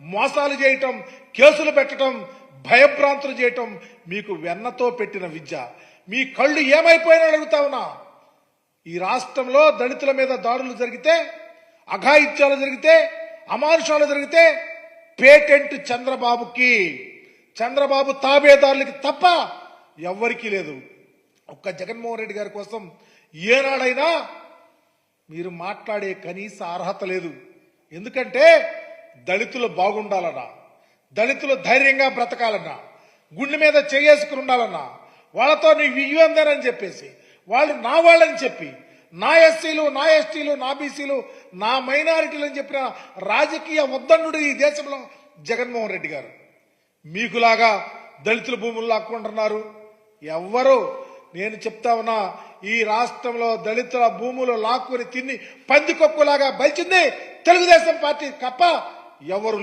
మోసాలు చేయటం, కేసులు పెట్టడం, భయభ్రాంతులు చేయటం మీకు వెన్నతో పెట్టిన విద్య. మీ కళ్ళు ఏమైపోయినా అడుగుతా ఉన్నా. ఈ రాష్ట్రంలో దళితుల మీద దాడులు జరిగితే, అఘాయిత్యాలు జరిగితే, అమానుషాలు జరిగితే పేటెంట్ చంద్రబాబుకి, చంద్రబాబు తాబేదారులకి తప్ప ఎవ్వరికీ లేదు. ఒక్క జగన్మోహన్ రెడ్డి గారి కోసం ఏనాడైనా మీరు మాట్లాడే కనీస అర్హత లేదు. ఎందుకంటే దళితులు బాగుండాలన్నా, దళితులు ధైర్యంగా బ్రతకాలన్నా, గుండె మీద చేసుకుని ఉండాలన్నా, వాళ్ళతో నీవు ఇవ్వందేనని చెప్పేసి వాళ్ళు నా వాళ్ళని చెప్పి, నా ఎస్సీలు, నా ఎస్టీలు, నా బీసీలు, నా మైనారిటీలు అని చెప్పిన రాజకీయ ఉద్దండు ఈ దేశంలో జగన్మోహన్ రెడ్డి గారు. మీకులాగా దళితుల భూములు లాక్కుంటున్నారు ఎవ్వరు. నేను చెప్తా ఉన్నా, ఈ రాష్ట్రంలో దళితుల భూములు లాక్కుని తిని పందికొక్కులాగా బలిచింది తెలుగుదేశం పార్టీ తప్ప ఎవరు